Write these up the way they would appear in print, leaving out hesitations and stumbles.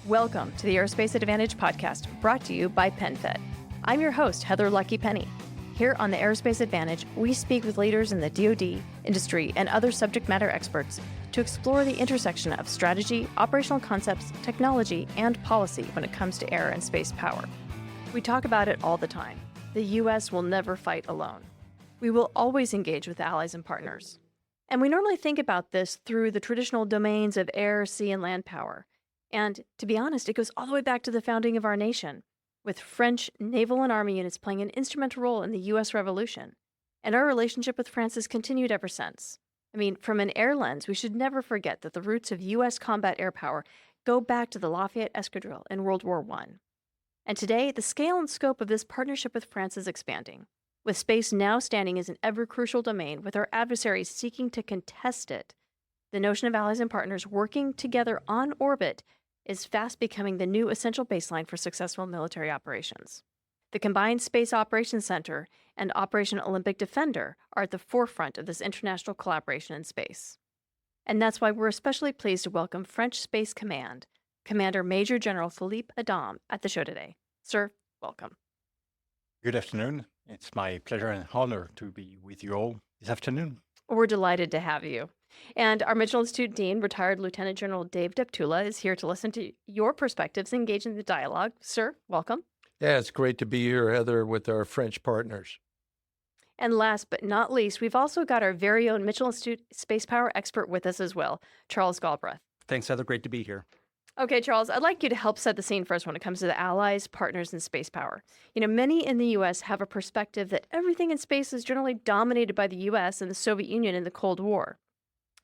Welcome to the Aerospace Advantage podcast, brought to you by PenFed. I'm your host, Heather Lucky Penney. Here on the Aerospace Advantage, we speak with leaders in the DoD, industry, and other subject matter experts to explore the intersection of strategy, operational concepts, technology, and policy when it comes to air and space power. We talk about it all the time. The U.S. will never fight alone. We will always engage with allies and partners. And we normally think about this through the traditional domains of air, sea, and land power. And to be honest, it goes all the way back to the founding of our nation, with French naval and army units playing an instrumental role in the U.S. Revolution. And our relationship with France has continued ever since. I mean, from an air lens, we should never forget that the roots of U.S. combat air power go back to the Lafayette Escadrille in World War I. And today, the scale and scope of this partnership with France is expanding, with space now standing as an ever-crucial domain with our adversaries seeking to contest it. The notion of allies and partners working together on orbit is fast becoming the new essential baseline for successful military operations. The Combined Space Operations Center and Operation Olympic Defender are at the forefront of this international collaboration in space. And that's why we're especially pleased to welcome French Space Command, Commander Major General Philippe Adam, at the show today. Sir, welcome. Good afternoon. It's my pleasure and honor to be with you all this afternoon. We're delighted to have you. And our Mitchell Institute Dean, retired Lieutenant General Dave Deptula, is here to listen to your perspectives, engage in the dialogue. Sir, welcome. Yeah, it's great to be here, Heather, with our French partners. And last but not least, we've also got our very own Mitchell Institute Space Power expert with us as well, Charles Galbraith. Thanks, Heather. Great to be here. Okay, Charles, I'd like you to help set the scene for us when it comes to the allies, partners, and space power. You know, many in the U.S. have a perspective that everything in space is generally dominated by the U.S. and the Soviet Union in the Cold War,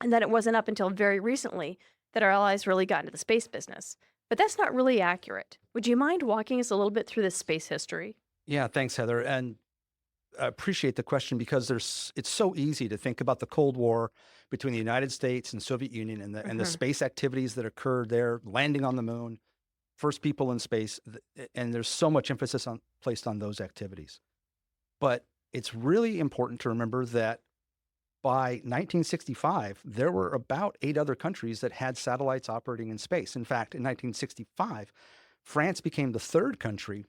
and that it wasn't up until very recently that our allies really got into the space business. But that's not really accurate. Would you mind walking us a little bit through this space history? Yeah, thanks, Heather. And I appreciate the question because it's so easy to think about the Cold War between the United States and Soviet Union and the space activities that occurred there, landing on the moon, first people in space, and there's so much emphasis placed on those activities. But it's really important to remember that by 1965, there were about 8 other countries that had satellites operating in space. In fact, in 1965, France became the 3rd country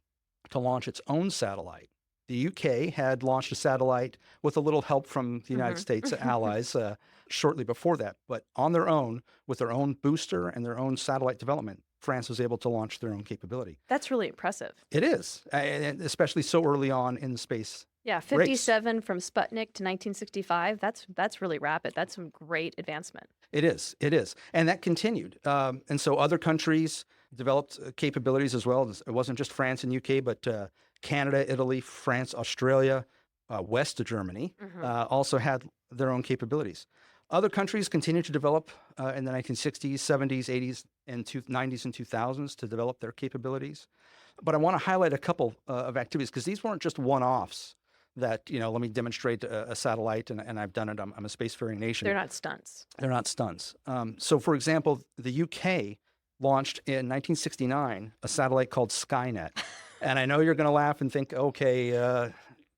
to launch its own satellite. The UK had launched a satellite with a little help from the United States allies shortly before that. But on their own, with their own booster and their own satellite development, France was able to launch their own capability. That's really impressive. It is, and especially so early on in the space. Yeah, 57 race. From Sputnik to 1965. That's really rapid. That's some great advancement. It is. And that continued. And so other countries developed capabilities as well. It wasn't just France and UK, but Canada, Italy, France, Australia, west of Germany, also had their own capabilities. Other countries continued to develop in the 1960s, 70s, 80s, and 90s and 2000s to develop their capabilities. But I want to highlight a couple of activities because these weren't just one-offs that, let me demonstrate a satellite and I've done it. I'm a spacefaring nation. They're not stunts. They're not stunts. So, for example, the UK launched in 1969 a satellite called Skynet. And I know you're going to laugh and think, okay,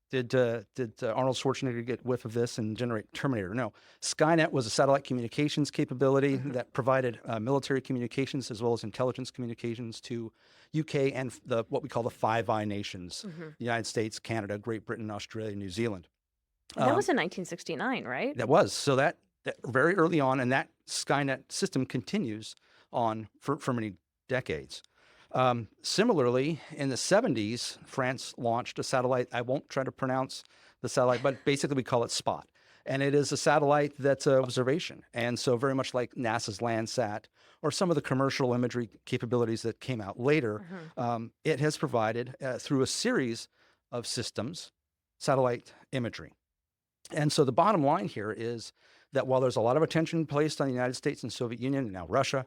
did Arnold Schwarzenegger get whiff of this and generate Terminator? No. Skynet was a satellite communications capability that provided military communications as well as intelligence communications to UK and what we call the Five Eye nations, the United States, Canada, Great Britain, Australia, New Zealand. And that was in 1969, right? That was. So that very early on, and that Skynet system continues on for many decades. Similarly, in the 70s, France launched a satellite. I won't try to pronounce the satellite, but basically we call it SPOT. And it is a satellite that's observation. And so very much like NASA's Landsat or some of the commercial imagery capabilities that came out later, it has provided, through a series of systems, satellite imagery. And so the bottom line here is that while there's a lot of attention placed on the United States and Soviet Union and now Russia,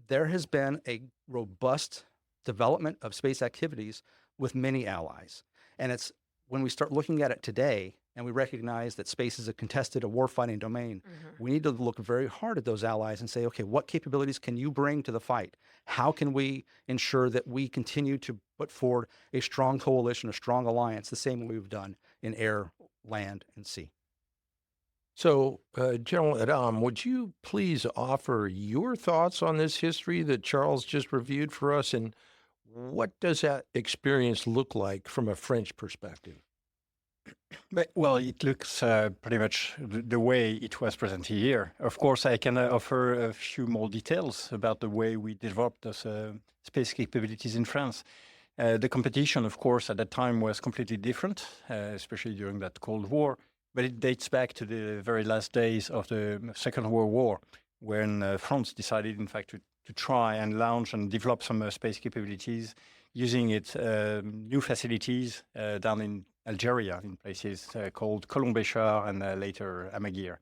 there has been a robust development of space activities with many allies. And it's when we start looking at it today and we recognize that space is a contested, a warfighting domain, we need to look very hard at those allies and say, okay, what capabilities can you bring to the fight? How can we ensure that we continue to put forward a strong coalition, a strong alliance, the same way we've done in air, land, and sea? So, General Adam, would you please offer your thoughts on this history that Charles just reviewed for us, and what does that experience look like from a French perspective? Well, it looks pretty much the way it was presented here. Of course, I can offer a few more details about the way we developed those space capabilities in France. The competition, of course, at that time was completely different, especially during that Cold War. But it dates back to the very last days of the Second World War, when France decided, in fact, to try and launch and develop some space capabilities using its new facilities down in Algeria, in places called Colombéchar and later Amaguir.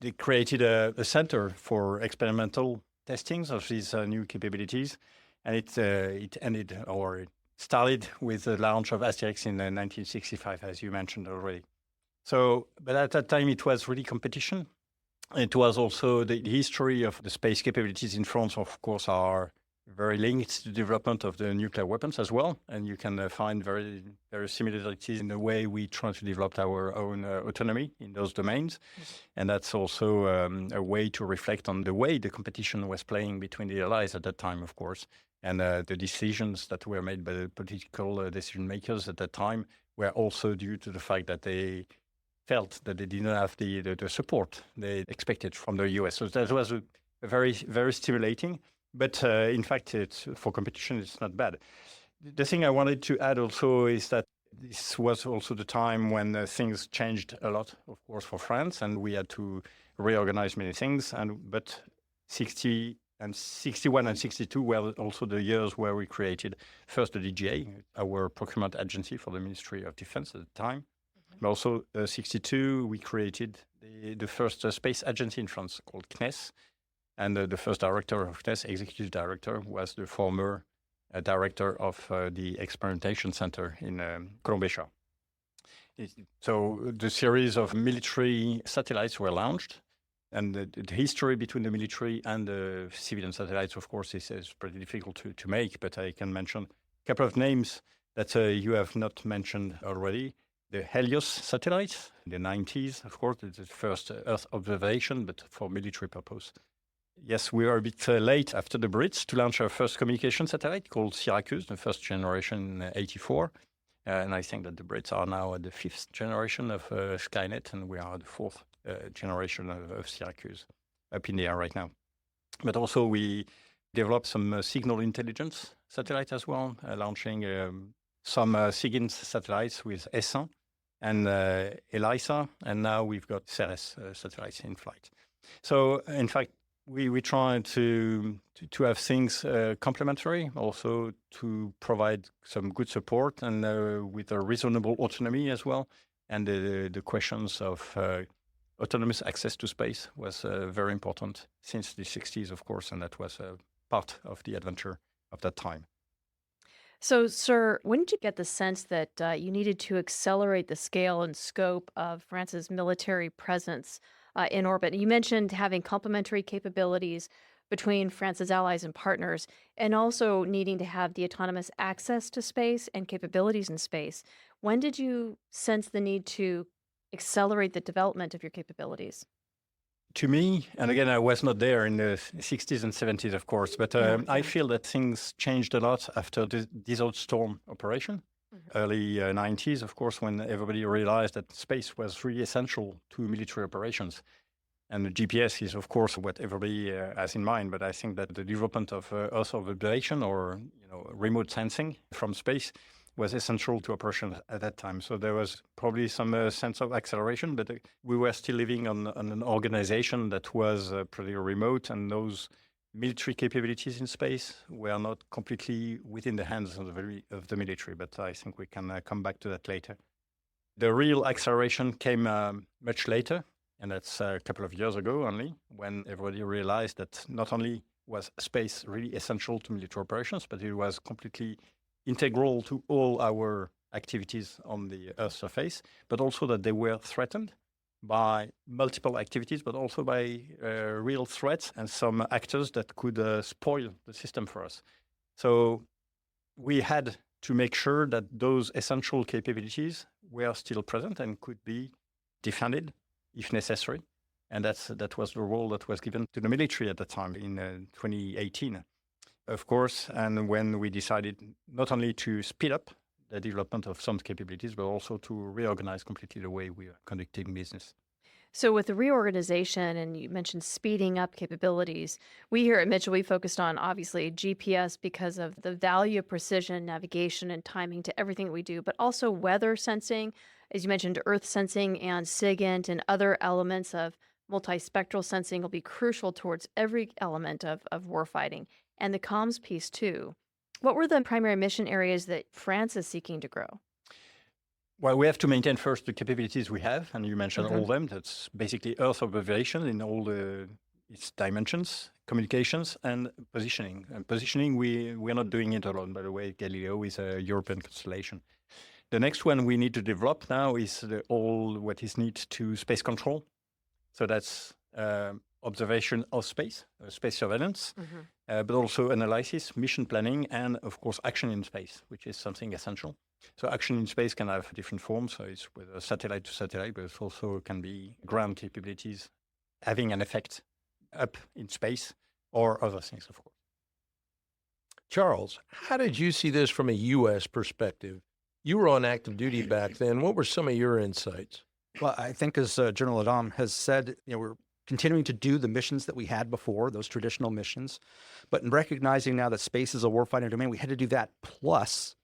They created a center for experimental testings of these new capabilities, and it ended or it started with the launch of Asterix in 1965, as you mentioned already. So, but at that time, it was really competition. It was also the history of the space capabilities in France, of course, are very linked to the development of the nuclear weapons as well. And you can find very similarities in the way we try to develop our own autonomy in those domains. And that's also a way to reflect on the way the competition was playing between the allies at that time, of course. And the decisions that were made by the political decision makers at that time were also due to the fact that they felt that they didn't have the support they expected from the US. So that was a very, very stimulating. But in fact, for competition, it's not bad. The thing I wanted to add also is that this was also the time when things changed a lot, of course, for France, and we had to reorganize many things. But 60 and 61 and 62 were also the years where we created first the DGA, our procurement agency for the Ministry of Defense at the time. But also 62, we created the first space agency in France called CNES. And the first director of CNES, executive director, was the former director of the experimentation center in Colombéchar. So the series of military satellites were launched. And the history between the military and the civilian satellites, of course, is pretty difficult to make. But I can mention a couple of names that you have not mentioned already. The Helios satellite in the 90s, of course, it's the first Earth observation, but for military purpose. Yes, we are a bit late after the Brits to launch our first communication satellite called Syracuse, the first generation in 84. And I think that the Brits are now at the fifth generation of Skynet, and we are the fourth generation of Syracuse up in the air right now. But also we developed some signal intelligence satellite as well, launching some SIGINT satellites with ESSA and ELISA, and now we've got Ceres satellites in flight. So, in fact, we try to have things complementary, also to provide some good support and with a reasonable autonomy as well. And the questions of autonomous access to space was very important since the 60s, of course, and that was part of the adventure of that time. So, sir, when did you get the sense that you needed to accelerate the scale and scope of France's military presence in orbit? You mentioned having complementary capabilities between France's allies and partners, and also needing to have the autonomous access to space and capabilities in space. When did you sense the need to accelerate the development of your capabilities? To me, and again, I was not there in the 60s and 70s, of course, but I feel that things changed a lot after the Desert Storm operation, early 90s, of course, when everybody realized that space was really essential to military operations. And the GPS is, of course, what everybody has in mind, but I think that the development of Earth observation or remote sensing from space was essential to operations at that time. So there was probably some sense of acceleration, but we were still living on an organization that was pretty remote, and those military capabilities in space were not completely within the hands of the military, but I think we can come back to that later. The real acceleration came much later, and that's a couple of years ago only, when everybody realized that not only was space really essential to military operations, but it was completely integral to all our activities on the Earth's surface, but also that they were threatened by multiple activities, but also by real threats and some actors that could spoil the system for us. So we had to make sure that those essential capabilities were still present and could be defended if necessary. And that was the role that was given to the military at the time in 2018, of course. And when we decided not only to speed up the development of some capabilities, but also to reorganize completely the way we are conducting business. So, with the reorganization, and you mentioned speeding up capabilities, we here at Mitchell, we focused on obviously GPS because of the value of precision, navigation, and timing to everything we do, but also weather sensing, as you mentioned, earth sensing and SIGINT and other elements of multispectral sensing will be crucial towards every element of warfighting, and the comms piece too. What were the primary mission areas that France is seeking to grow? Well, we have to maintain first the capabilities we have, and you mentioned Mhm. all of them. That's basically Earth observation in all its dimensions, communications, and positioning. And positioning, we are not doing it alone, by the way. Galileo is a European constellation. The next one we need to develop now is all what is needed to space control. So that's observation of space, space surveillance, but also analysis, mission planning, and of course, action in space, which is something essential. So action in space can have different forms. So it's whether satellite to satellite, but it also can be ground capabilities having an effect up in space or other things, of course. Charles, how did you see this from a U.S. perspective? You were on active duty back then. What were some of your insights? Well, I think as General Adam has said, we're continuing to do the missions that we had before, those traditional missions. But in recognizing now that space is a warfighting domain, we had to do that plus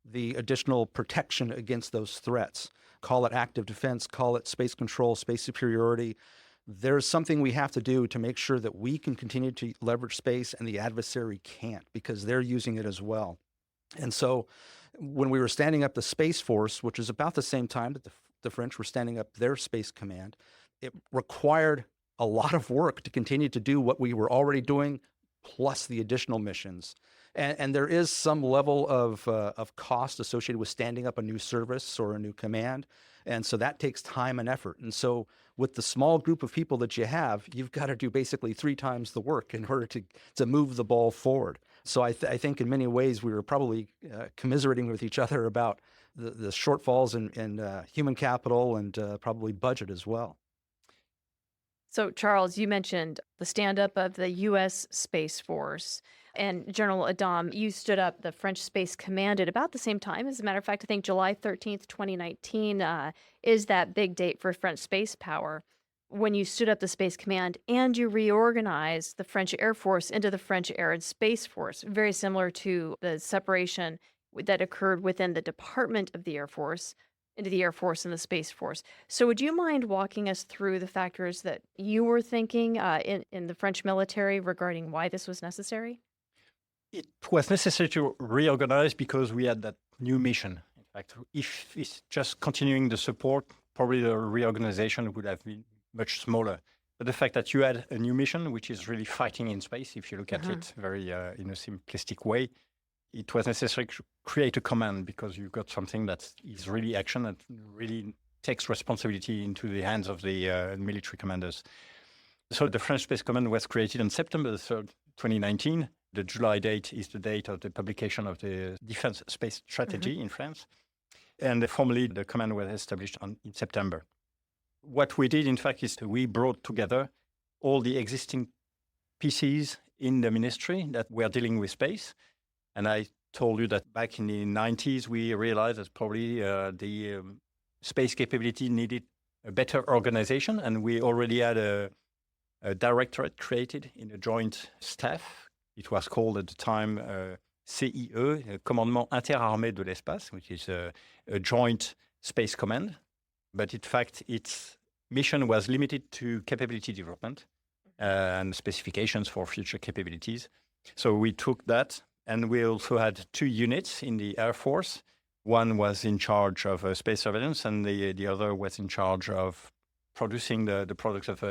the additional protection against those threats. Call it active defense, call it space control, space superiority. There's something we have to do to make sure that we can continue to leverage space and the adversary can't, because they're using it as well. And so when we were standing up the Space Force, which is about the same time that the French were standing up their Space Command, it required a lot of work to continue to do what we were already doing, plus the additional missions. And there is some level of cost associated with standing up a new service or a new command. And so that takes time and effort. And so with the small group of people that you have, you've got to do basically 3 times the work in order to move the ball forward. So I think in many ways we were probably commiserating with each other about the shortfalls in human capital and probably budget as well. So, Charles, you mentioned the stand-up of the U.S. Space Force. And General Adam, you stood up the French Space Command at about the same time. As a matter of fact, I think July 13th, 2019 is that big date for French Spacepower, when you stood up the Space Command and you reorganized the French Air Force into the French Air and Space Force, very similar to the separation that occurred within the Department of the Air Force into the Air Force and the Space Force. So would you mind walking us through the factors that you were thinking in the French military regarding why this was necessary? It was necessary to reorganize because we had that new mission. In fact, if it's just continuing the support, probably the reorganization would have been much smaller. But the fact that you had a new mission, which is really fighting in space, if you look at it very in a simplistic way, it was necessary to create a command because you've got something that is really action and really takes responsibility into the hands of the military commanders. So the French Space Command was created on September 3rd, 2019. The July date is the date of the publication of the Defense Space Strategy in France. And formally, the command was established in September. What we did, in fact, is we brought together all the existing PCs in the ministry that were dealing with space. And I told you that back in the 90s, we realized that probably the space capability needed a better organization. And we already had a directorate created in a joint staff. It was called at the time CIE, Commandement Interarmé de l'Espace, which is a joint space command. But in fact, its mission was limited to capability development and specifications for future capabilities. So we took that, and we also had 2 units in the Air Force. One was in charge of space surveillance, and the other was in charge of producing the products of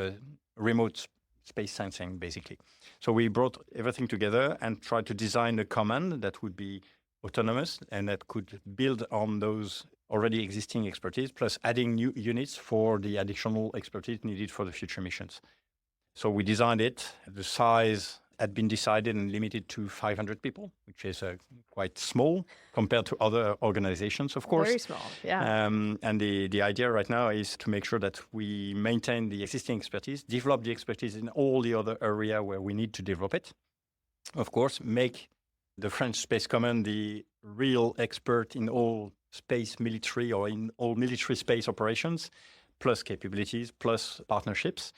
remote space sensing, basically. So we brought everything together and tried to design a command that would be autonomous and that could build on those already existing expertise, plus adding new units for the additional expertise needed for the future missions. So we designed it, the size had been decided and limited to 500 people, which is quite small compared to other organizations, of course. Very small, yeah. And the idea right now is to make sure that we maintain the existing expertise, develop the expertise in all the other area where we need to develop it. Of course, make the French Space Command the real expert in all space military or in all military space operations, plus capabilities, plus partnerships,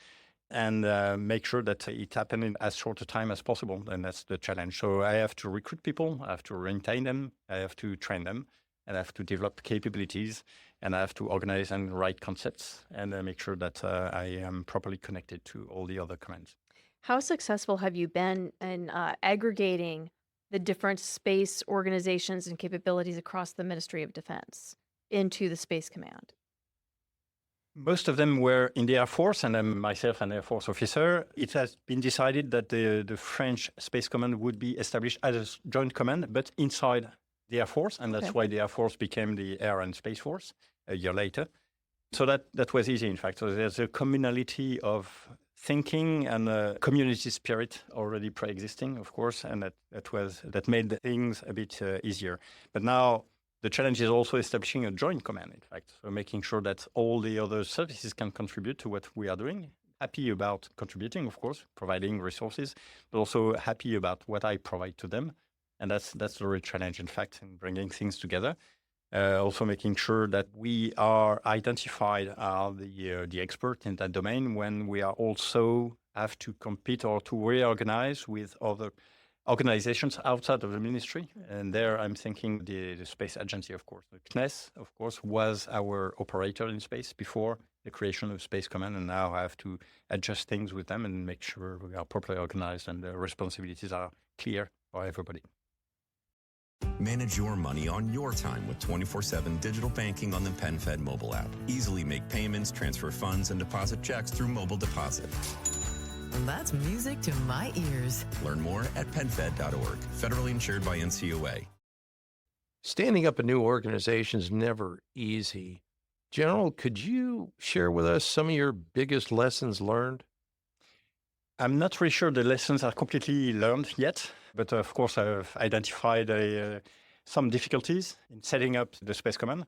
and make sure that it happens in as short a time as possible. And that's the challenge. So I have to recruit people, I have to retain them, I have to train them, and I have to develop capabilities, and I have to organize and write concepts, and make sure that I am properly connected to all the other commands. How successful have you been in aggregating the different space organizations and capabilities across the Ministry of Defense into the Space Command? Most of them were in the Air Force, and I'm myself an Air Force officer. It has been decided that the French Space Command would be established as a joint command, but inside the Air Force, and that's why the Air Force became the Air and Space Force a year later. So that was easy, in fact. So there's a communality of thinking and a community spirit already pre-existing, of course, and that made things a bit easier. But now the challenge is also establishing a joint command, in fact, so making sure that all the other services can contribute to what we are doing. Happy about contributing, of course, providing resources, but also happy about what I provide to them. And that's the real challenge, in fact, in bringing things together. Also making sure that we are identified as the expert in that domain when we are also have to compete or to reorganize with other organizations outside of the ministry. And there I'm thinking the Space Agency, of course. The CNES, of course, was our operator in space before the creation of Space Command, and now I have to adjust things with them and make sure we are properly organized and the responsibilities are clear for everybody. Manage your money on your time with 24/7 digital banking on the PenFed mobile app. Easily make payments, transfer funds, and deposit checks through mobile deposit. That's music to my ears. Learn more at penfed.org. Federally insured by NCOA. Standing up a new organization is never easy. General, could you share with us some of your biggest lessons learned? I'm not really sure the lessons are completely learned yet, but of course I've identified some difficulties in setting up the Space Command.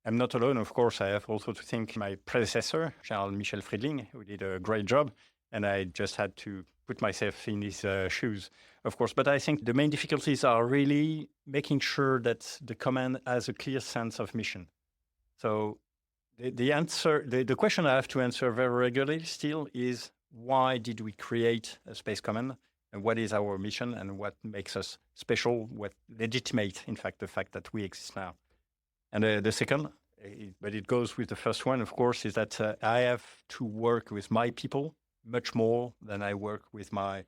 I'm not alone, of course. I have also to thank my predecessor, Charles Michel Friedling, who did a great job, and I just had to put myself in his shoes, of course. But I think the main difficulties are really making sure that the command has a clear sense of mission. So the question I have to answer very regularly still is, why did we create a Space Command? And what is our mission and what makes us special, what legitimate, in fact, the fact that we exist now? And the second, but it goes with the first one, of course, is that I have to work with my people much more than I work with my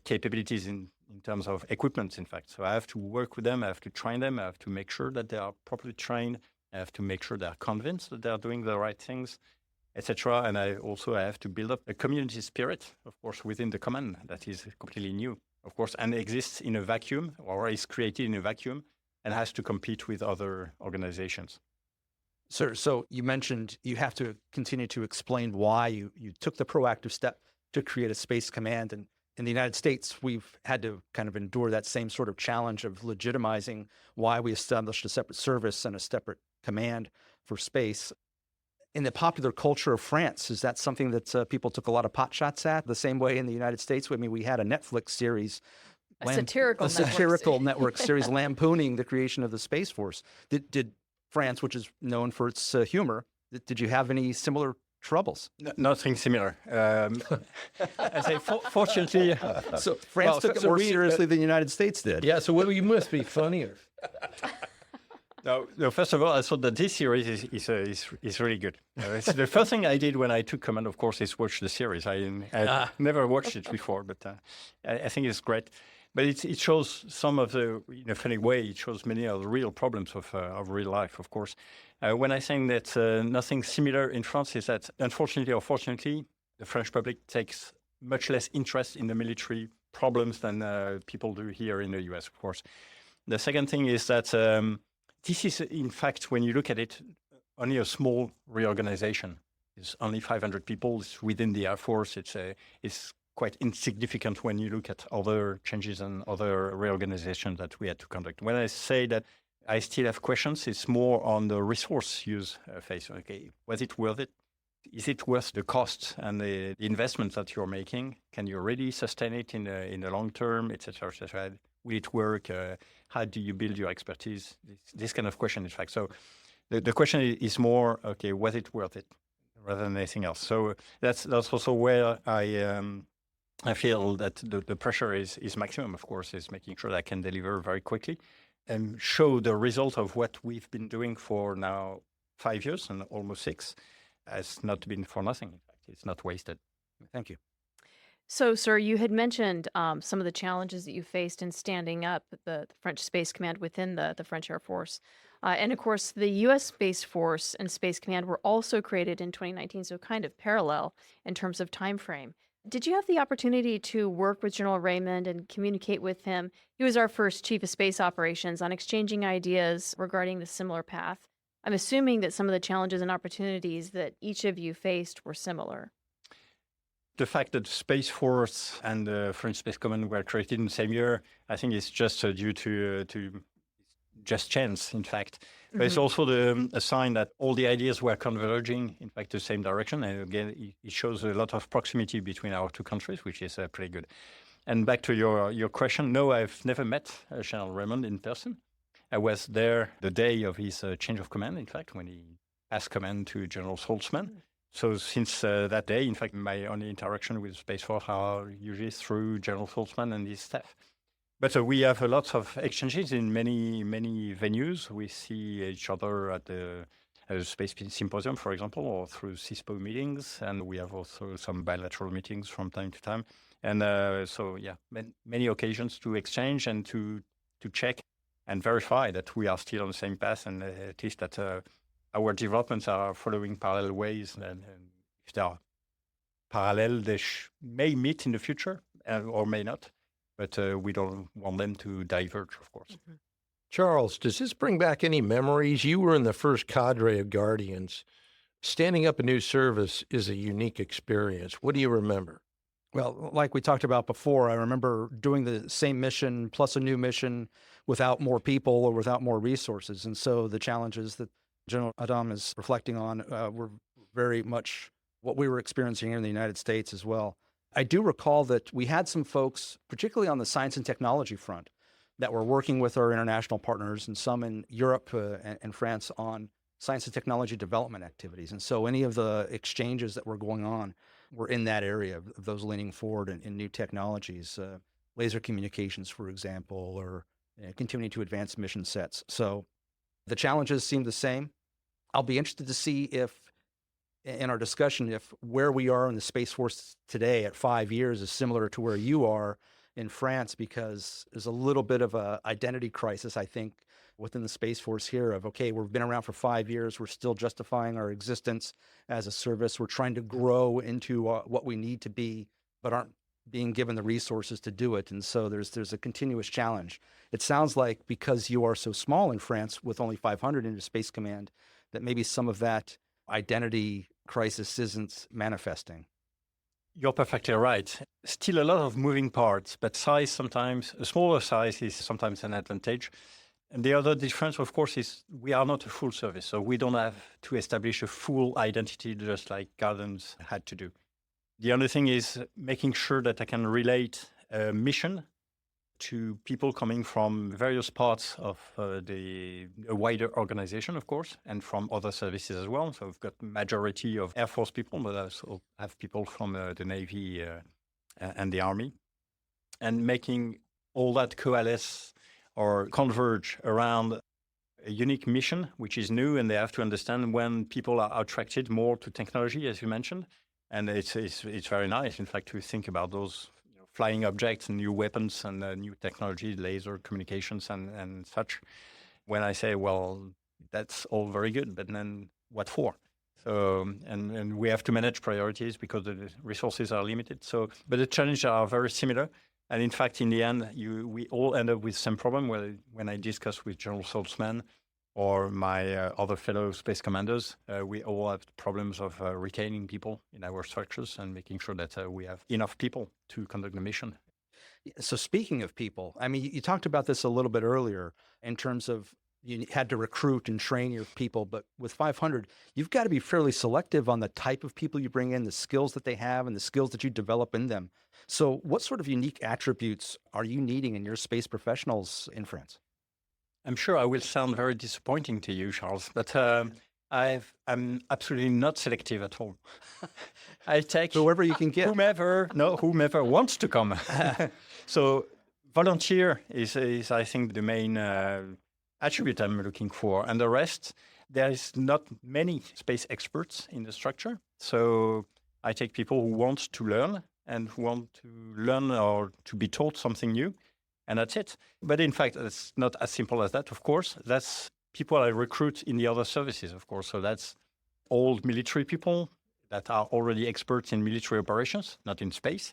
capabilities in terms of equipment, in fact. So I have to work with them, I have to train them, I have to make sure that they are properly trained, I have to make sure they are convinced that they are doing the right things, etc. And I have to build up a community spirit, of course, within the command that is completely new, of course, and exists in a vacuum or is created in a vacuum and has to compete with other organizations. Sir, so you mentioned you have to continue to explain why you took the proactive step to create a Space Command. And in the United States, we've had to kind of endure that same sort of challenge of legitimizing why we established a separate service and a separate command for space. In the popular culture of France, is that something that people took a lot of pot shots at? The same way in the United States, I mean, we had a Netflix series, a satirical network series lampooning the creation of the Space Force. Did France, which is known for its humor, did you have any similar troubles? Nothing similar. I say, fortunately. So France took it more seriously than the United States did. Yeah, so you must be funnier. No, first of all, I thought that this series is really good. It's the first thing I did when I took command, of course, is watch the series. I never watched it before, but I think it's great. But it shows some of the, in a funny way, it shows many of the real problems of real life, of course. When I say that nothing similar in France, is that unfortunately or fortunately, the French public takes much less interest in the military problems than people do here in the US, of course. The second thing is that this is, in fact, when you look at it, only a small reorganization. It's only 500 people. It's within the Air Force. It's quite insignificant when you look at other changes and other reorganizations that we had to conduct. When I say that I still have questions, it's more on the resource use phase. Okay, was it worth it? Is it worth the cost and the investments that you're making? Can you really sustain it in the long term, et cetera, et cetera? Will it work? How do you build your expertise? This kind of question, in fact. So the question is more, okay, was it worth it, rather than anything else? So that's also where I feel that the pressure is maximum, of course, is making sure that I can deliver very quickly and show the result of what we've been doing for now 5 years and almost 6 has not been for nothing. In fact, it's not wasted. Thank you. So, sir, you had mentioned some of the challenges that you faced in standing up the French Space Command within the French Air Force. And of course, the U.S. Space Force and Space Command were also created in 2019, so kind of parallel in terms of time frame. Did you have the opportunity to work with General Raymond and communicate with him? He was our first Chief of Space Operations, on exchanging ideas regarding the similar path. I'm assuming that some of the challenges and opportunities that each of you faced were similar. The fact that the Space Force and the French Space Command were created in the same year, I think it's just due to just chance, in fact. But it's also a sign that all the ideas were converging, in fact, the same direction. And again, it shows a lot of proximity between our two countries, which is pretty good. And back to your question, no, I've never met General Raymond in person. I was there the day of his change of command, in fact, when he passed command to General Saltzman. So since that day, in fact, my only interaction with Space Force are usually through General Saltzman and his staff. But we have a lot of exchanges in many venues. We see each other at the Space Symposium, for example, or through CISPO meetings. And we have also some bilateral meetings from time to time. And so, yeah, many occasions to exchange and to check and verify that we are still on the same path, and at least that our developments are following parallel ways. And if they are parallel, they may meet in the future or may not. But we don't want them to diverge, of course. Charles, does this bring back any memories? You were in the first cadre of Guardians. Standing up a new service is a unique experience. What do you remember? Well, like we talked about before, I remember doing the same mission plus a new mission without more people or without more resources. And so the challenges that General Adam is reflecting on were very much what we were experiencing here in the United States as well. I do recall that we had some folks, particularly on the science and technology front, that were working with our international partners and some in Europe and France on science and technology development activities. And so any of the exchanges that were going on were in that area of those leaning forward in new technologies, laser communications, for example, or continuing to advance mission sets. So the challenges seem the same. I'll be interested to see if, in our discussion, if where we are in the Space Force today at 5 years is similar to where you are in France, because there's a little bit of an identity crisis, I think, within the Space Force here of, okay, we've been around for 5 years. We're still justifying our existence as a service. We're trying to grow into what we need to be, but aren't being given the resources to do it. And so there's a continuous challenge. It sounds like because you are so small in France with only 500 in your Space Command, that maybe some of that identity crisis isn't manifesting. You're perfectly right. Still a lot of moving parts, but size sometimes, a smaller size is sometimes an advantage. And the other difference, of course, is we are not a full service. So we don't have to establish a full identity just like Guardians had to do. The other thing is making sure that I can relate a mission to people coming from various parts of a wider organization, of course, and from other services as well. So we've got majority of Air Force people, but I also have people from the Navy and the Army. And making all that coalesce or converge around a unique mission, which is new, and they have to understand when people are attracted more to technology, as you mentioned. And it's very nice, in fact, to think about those flying objects and new weapons and new technology, laser communications and such. When I say, well, that's all very good, but then what for? So, and we have to manage priorities because the resources are limited. So, but the challenges are very similar. And in fact, in the end, we all end up with the same problem. When I discuss with General Saltzman, or my other fellow space commanders, we all have problems of retaining people in our structures and making sure that we have enough people to conduct the mission. So speaking of people, I mean, you talked about this a little bit earlier in terms of you had to recruit and train your people, but with 500, you've got to be fairly selective on the type of people you bring in, the skills that they have, and the skills that you develop in them. So what sort of unique attributes are you needing in your space professionals in France? I'm sure I will sound very disappointing to you, Charles, but I'm absolutely not selective at all. I take Whoever you can get. whomever wants to come. So volunteer is I think the main attribute I'm looking for, and the rest, there is not many space experts in the structure. So I take people who want to learn and who want to learn or to be taught something new, and that's it. But in fact, it's not as simple as that, of course. That's people I recruit in the other services, of course. So that's old military people that are already experts in military operations, not in space,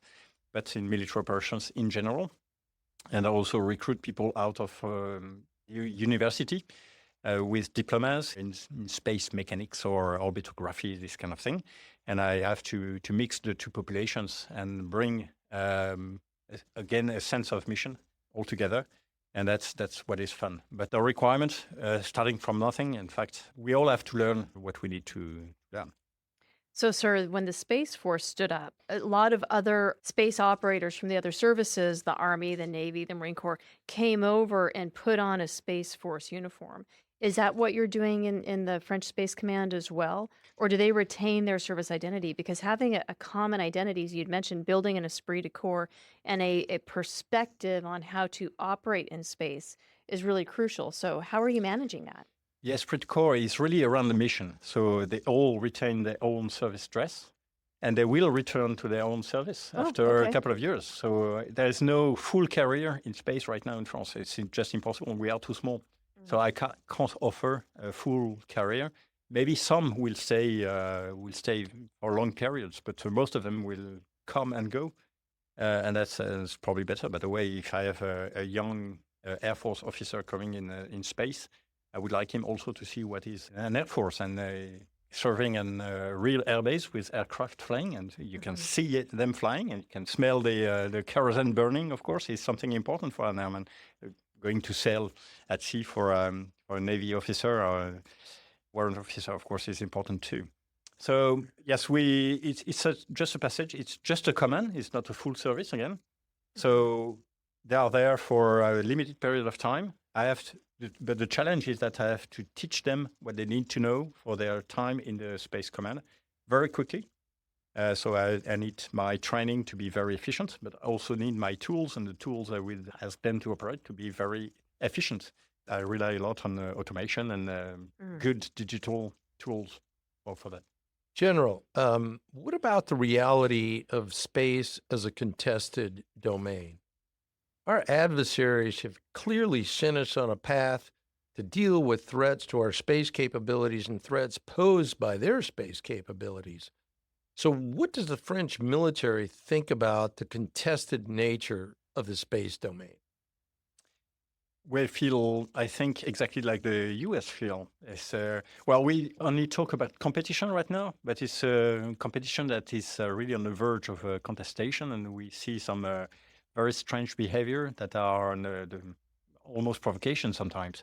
but in military operations in general. And I also recruit people out of university with diplomas in space mechanics or orbitography, this kind of thing. And I have to mix the two populations and bring, again, a sense of mission altogether. And that's what is fun. But the requirement, starting from nothing, in fact, we all have to learn what we need to learn. So, sir, when the Space Force stood up, a lot of other space operators from the other services, the Army, the Navy, the Marine Corps, came over and put on a Space Force uniform. Is that what you're doing in the French Space Command as well? Or do they retain their service identity? Because having a common identity, as you'd mentioned, building an esprit de corps and a perspective on how to operate in space is really crucial. So how are you managing that? The esprit de corps is really around the mission. So they all retain their own service dress, and they will return to their own service after a couple of years. So there is no full career in space right now in France. It's just impossible. We are too small. So I can't offer a full career. Maybe some will stay for long periods, but most of them will come and go. And that's probably better. By the way, if I have a young Air Force officer coming in space, I would like him also to see what is an Air Force and serving in a real airbase with aircraft flying, and you can see them flying, and you can smell the kerosene burning. Of course, is something important for an airman. Going to sail at sea for a Navy officer or a warrant officer, of course, is important too. So yes, it's just a passage. It's just a command. It's not a full service again. So they are there for a limited period of time. But the challenge is that I have to teach them what they need to know for their time in the Space Command very quickly. So I need my training to be very efficient, but I also need my tools and the tools I will ask them to operate to be very efficient. I rely a lot on automation and good digital tools for that. General, what about the reality of space as a contested domain? Our adversaries have clearly sent us on a path to deal with threats to our space capabilities and threats posed by their space capabilities. So what does the French military think about the contested nature of the space domain? We feel, I think, exactly like the US feel. We only talk about competition right now, but it's a competition that is really on the verge of contestation, and we see some very strange behavior that are on the almost provocation sometimes.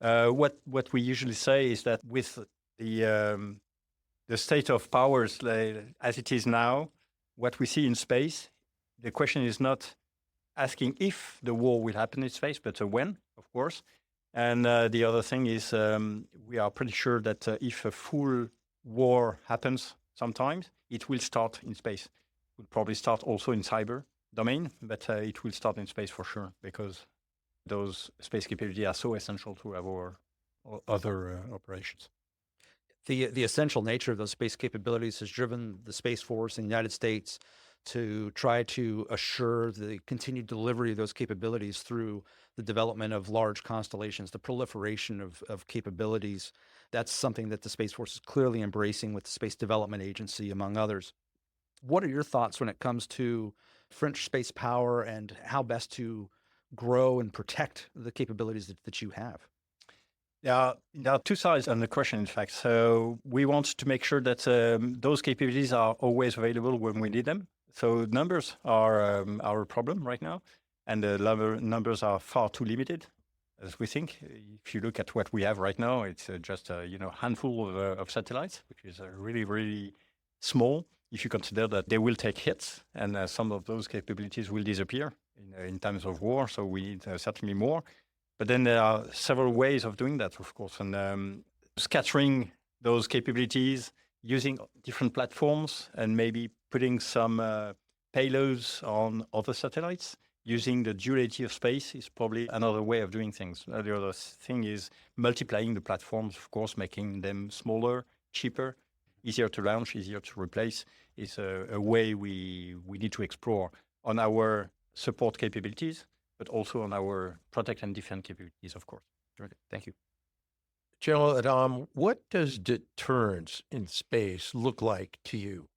What we usually say is that with the state of powers as it is now, what we see in space, the question is not asking if the war will happen in space, but when, of course. And the other thing is we are pretty sure that if a full war happens sometimes, it will start in space. It will probably start also in cyber domain, but it will start in space for sure, because those space capabilities are so essential to our other operations. The essential nature of those space capabilities has driven the Space Force in the United States to try to assure the continued delivery of those capabilities through the development of large constellations, the proliferation of capabilities. That's something that the Space Force is clearly embracing with the Space Development Agency, among others. What are your thoughts when it comes to French space power and how best to grow and protect the capabilities that you have? There are two sides on the question, in fact. So we want to make sure that those capabilities are always available when we need them. So numbers are our problem right now, and the numbers are far too limited, as we think. If you look at what we have right now, it's just a handful of satellites, which is really, really small. If you consider that they will take hits, and some of those capabilities will disappear in times of war, so we need certainly more. But then there are several ways of doing that, of course, and scattering those capabilities, using different platforms, and maybe putting some payloads on other satellites. Using the duality of space is probably another way of doing things. The other thing is multiplying the platforms, of course, making them smaller, cheaper, easier to launch, easier to replace, is a way we need to explore on our support capabilities, but also on our protect and defend capabilities, of course. Thank you. General Adam, what does deterrence in space look like to you?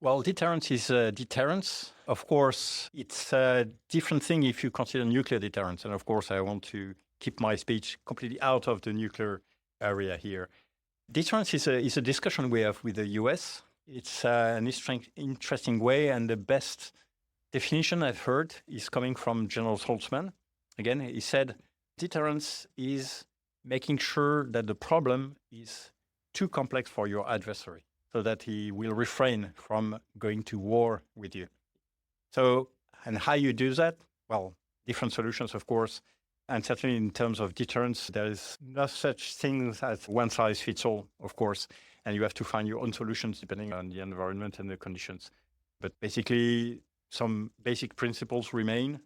Well, deterrence is deterrence. Of course, it's a different thing if you consider nuclear deterrence. And of course, I want to keep my speech completely out of the nuclear area here. Deterrence is a discussion we have with the US. It's an interesting way, and the best definition I've heard is coming from General Saltzman. Again, he said, deterrence is making sure that the problem is too complex for your adversary, so that he will refrain from going to war with you. So, and how you do that? Well, different solutions, of course. And certainly in terms of deterrence, there is no such thing as one size fits all, of course. And you have to find your own solutions depending on the environment and the conditions. But basically, some basic principles remain.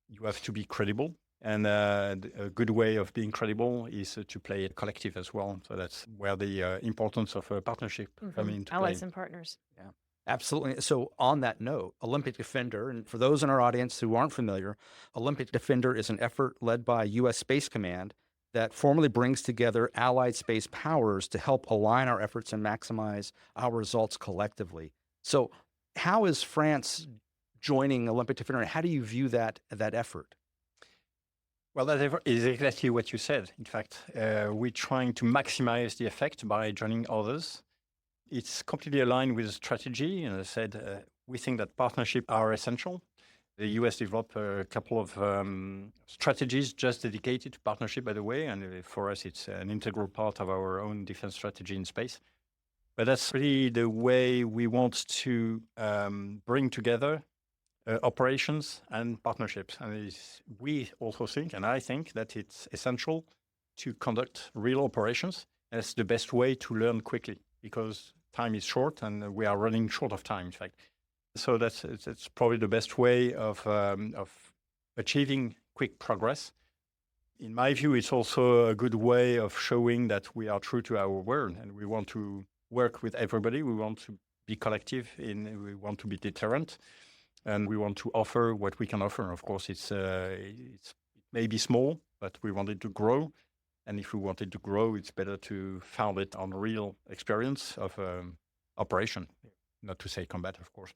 You have to be credible. And a good way of being credible is to play it collective as well. So that's where the importance of a partnership come into play. Allies and partners. Yeah, absolutely. So on that note, Olympic Defender, and for those in our audience who aren't familiar, Olympic Defender is an effort led by U.S. Space Command that formally brings together allied space powers to help align our efforts and maximize our results collectively. So how is France joining Olympic Defender, and how do you view that effort? Well, that is exactly what you said. In fact, we're trying to maximize the effect by joining others. It's completely aligned with strategy. And as I said, we think that partnerships are essential. The US developed a couple of strategies just dedicated to partnership, by the way. And for us, it's an integral part of our own defense strategy in space. But that's really the way we want to bring together operations and partnerships. And we also think, and I think, that it's essential to conduct real operations. And it's the best way to learn quickly because time is short and we are running short of time, in fact. So that's probably the best way of achieving quick progress. In my view, it's also a good way of showing that we are true to our word and we want to work with everybody. We want to be collective, we want to be deterrent. And we want to offer what we can offer. Of course, it may be small, but we want it to grow. And if we want it to grow, it's better to found it on real experience of operation, not to say combat, of course.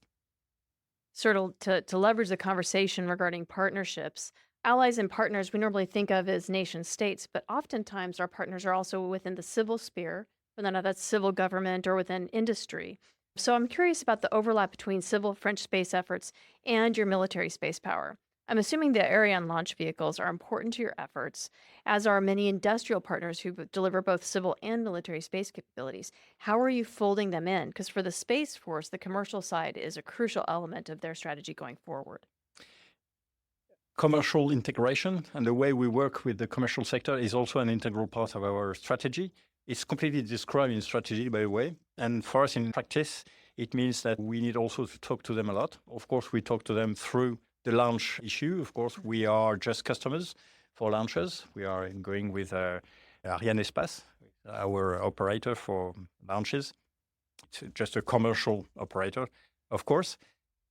Sort of to leverage the conversation regarding partnerships, allies and partners we normally think of as nation states, but oftentimes our partners are also within the civil sphere, whether that's civil government or within industry. So I'm curious about the overlap between civil French space efforts and your military space power. I'm assuming the Ariane launch vehicles are important to your efforts, as are many industrial partners who deliver both civil and military space capabilities. How are you folding them in? Because for the Space Force, the commercial side is a crucial element of their strategy going forward. Commercial integration and the way we work with the commercial sector is also an integral part of our strategy. It's completely described in strategy, by the way. And for us in practice, it means that we need also to talk to them a lot. Of course, we talk to them through the launch issue. Of course, we are just customers for launches. We are going with Aerospace, our operator for launches. It's just a commercial operator, of course.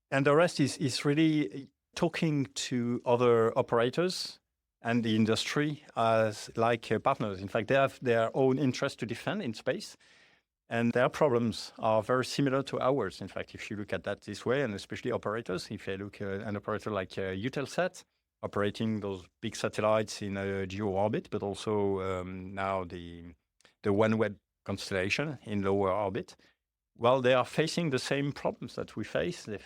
And the rest is really talking to other operators and the industry as like partners. In fact, they have their own interest to defend in space. And their problems are very similar to ours. In fact, if you look at that this way, and especially operators, if you look at an operator like Eutelsat, operating those big satellites in a geo orbit, but also now the OneWeb constellation in lower orbit. Well, they are facing the same problems that we face. They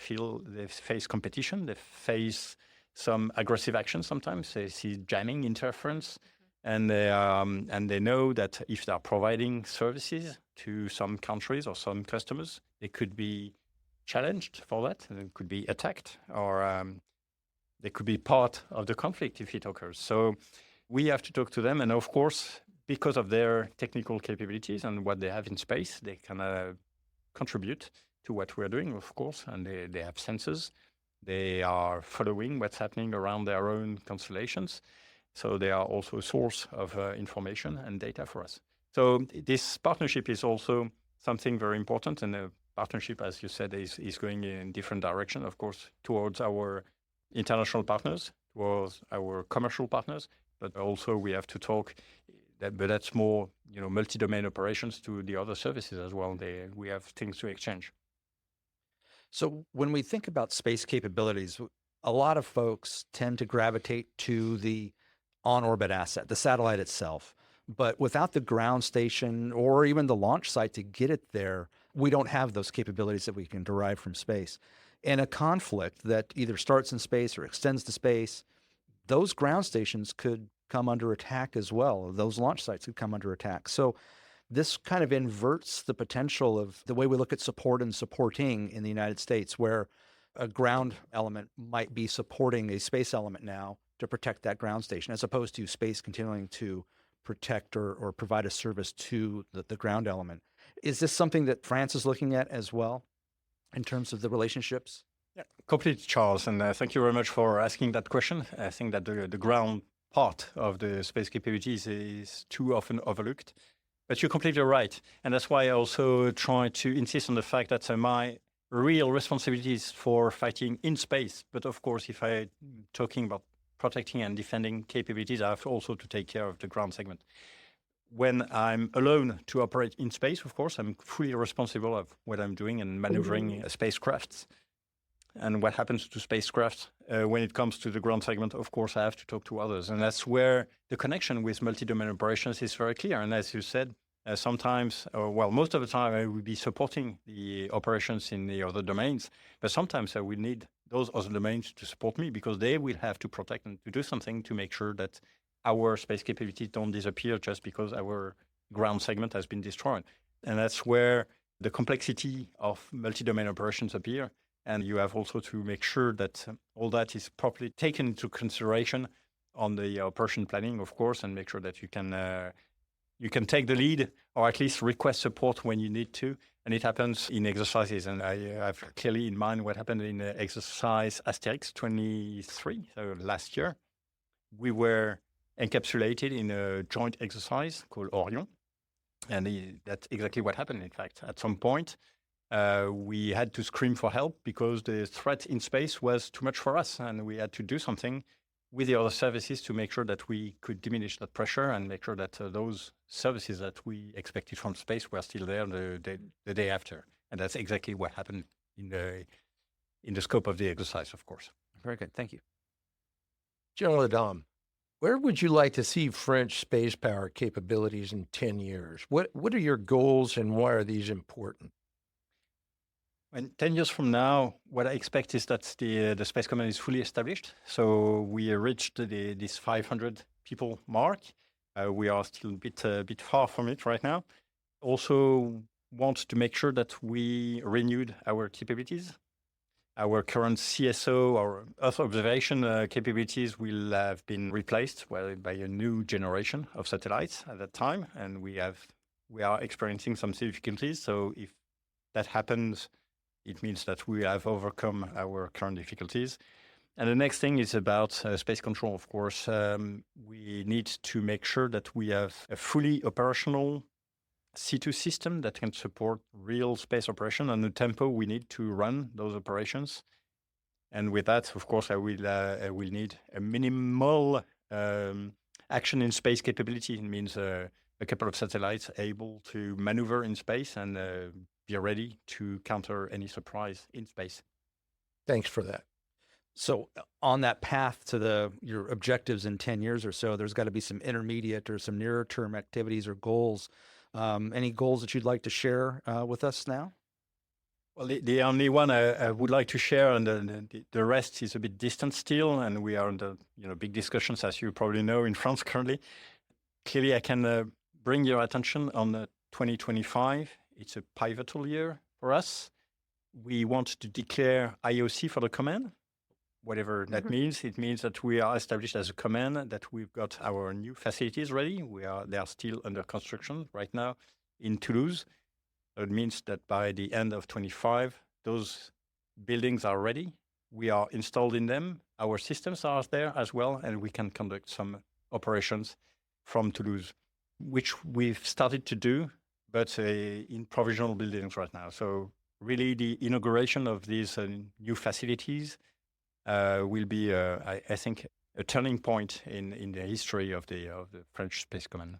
face competition. They face some aggressive action sometimes. They see jamming, interference, and they know that if they are providing services to some countries or some customers, they could be challenged for that, and it could be attacked, or they could be part of the conflict if it occurs. So we have to talk to them, and of course, because of their technical capabilities and what they have in space, they can contribute to what we're doing, of course, and they have sensors. They are following what's happening around their own constellations. So they are also a source of information and data for us. So this partnership is also something very important. And the partnership, as you said, is going in different direction, of course, towards our international partners, towards our commercial partners, but also we have to talk but that's more, multi-domain operations to the other services as well. We have things to exchange. So when we think about space capabilities, a lot of folks tend to gravitate to the on-orbit asset, the satellite itself. But without the ground station or even the launch site to get it there, we don't have those capabilities that we can derive from space. In a conflict that either starts in space or extends to space, those ground stations could come under attack as well. Those launch sites could come under attack. So this kind of inverts the potential of the way we look at support and supporting in the United States, where a ground element might be supporting a space element now to protect that ground station, as opposed to space continuing to protect or provide a service to the ground element. Is this something that France is looking at as well in terms of the relationships? Yeah, completely, Charles. And thank you very much for asking that question. I think that the ground part of the space capabilities is too often overlooked. But you're completely right. And that's why I also try to insist on the fact that my real responsibility is for fighting in space. But of course, if I'm talking about protecting and defending capabilities, I have also to take care of the ground segment. When I'm alone to operate in space, of course, I'm fully responsible of what I'm doing and maneuvering spacecrafts. And what happens to spacecraft when it comes to the ground segment, of course, I have to talk to others. And that's where the connection with multi-domain operations is very clear. And as you said, sometimes, most of the time, I will be supporting the operations in the other domains. But sometimes I will need those other domains to support me because they will have to protect and to do something to make sure that our space capabilities don't disappear just because our ground segment has been destroyed. And that's where the complexity of multi-domain operations appear. And you have also to make sure that all that is properly taken into consideration on the operation planning, of course, and make sure that you can take the lead or at least request support when you need to. And it happens in exercises. And I have clearly in mind what happened in exercise Asterix 23, so last year. We were encapsulated in a joint exercise called Orion. And that's exactly what happened, in fact. At some point, we had to scream for help because the threat in space was too much for us. And we had to do something with the other services to make sure that we could diminish that pressure and make sure that those services that we expected from space were still there the day after. And that's exactly what happened in the scope of the exercise, of course. Very good. Thank you. General Adam, where would you like to see French space power capabilities in 10 years? What are your goals and why are these important? And 10 years from now, what I expect is that the space command is fully established. So we reached this 500 people mark. We are still a bit far from it right now. Also want to make sure that we renewed our capabilities. Our current CSO, our Earth observation capabilities will have been replaced by a new generation of satellites at that time. And we are experiencing some difficulties. So if that happens, it means that we have overcome our current difficulties. And the next thing is about space control, of course. We need to make sure that we have a fully operational C2 system that can support real space operation and the tempo we need to run those operations. And with that, of course, I will need a minimal action in space capability. It means a couple of satellites able to maneuver in space and be ready to counter any surprise in space. Thanks for that. So on that path to your objectives in 10 years or so, there's got to be some intermediate or some nearer term activities or goals. Any goals that you'd like to share with us now? Well, the only one I would like to share, and the rest is a bit distant still, and we are under big discussions, as you probably know, in France currently. Clearly, I can bring your attention on 2025. It's a pivotal year for us. We want to declare IOC for the command, whatever that means. It means that we are established as a command, that we've got our new facilities ready. They are still under construction right now in Toulouse. It means that by the end of 25, those buildings are ready. We are installed in them. Our systems are there as well, and we can conduct some operations from Toulouse, which we've started to do, but in provisional buildings right now. So really the inauguration of these new facilities will be, I think, a turning point in the history of the French Space Command.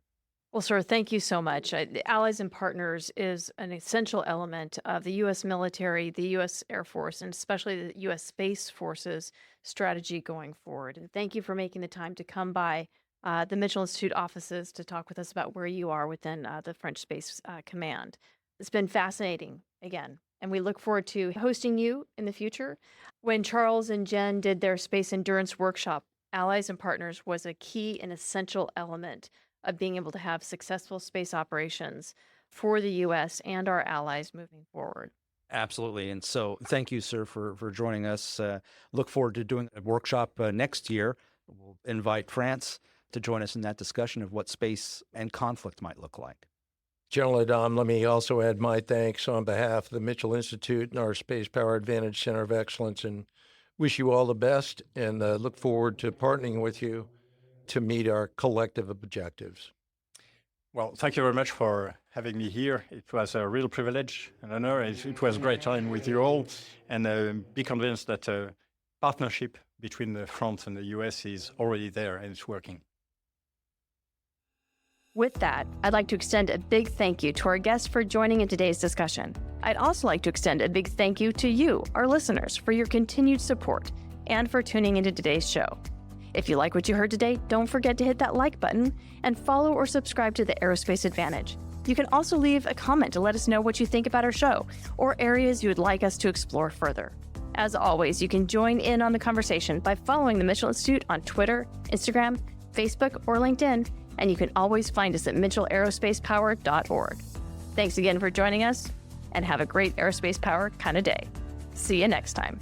Well, sir, thank you so much. The Allies and Partners is an essential element of the U.S. military, the U.S. Air Force, and especially the U.S. Space Force's strategy going forward. And thank you for making the time to come by the Mitchell Institute offices to talk with us about where you are within the French Space Command. It's been fascinating, again, and we look forward to hosting you in the future. When Charles and Jen did their Space Endurance Workshop, Allies and Partners was a key and essential element of being able to have successful space operations for the U.S. and our allies moving forward. Absolutely. And so thank you, sir, for joining us. Look forward to doing a workshop next year. We'll invite France to join us in that discussion of what space and conflict might look like. General Adam, let me also add my thanks on behalf of the Mitchell Institute and our Spacepower Advantage Center of Excellence, and wish you all the best, and look forward to partnering with you to meet our collective objectives. Well, thank you very much for having me here. It was a real privilege and honor. It was a great time with you all, and be convinced that a partnership between France and the US is already there and it's working. With that, I'd like to extend a big thank you to our guests for joining in today's discussion. I'd also like to extend a big thank you to you, our listeners, for your continued support and for tuning into today's show. If you like what you heard today, don't forget to hit that like button and follow or subscribe to the Aerospace Advantage. You can also leave a comment to let us know what you think about our show or areas you would like us to explore further. As always, you can join in on the conversation by following the Mitchell Institute on Twitter, Instagram, Facebook, or LinkedIn, and you can always find us at mitchellaerospacepower.org. Thanks again for joining us, and have a great aerospace power kind of day. See you next time.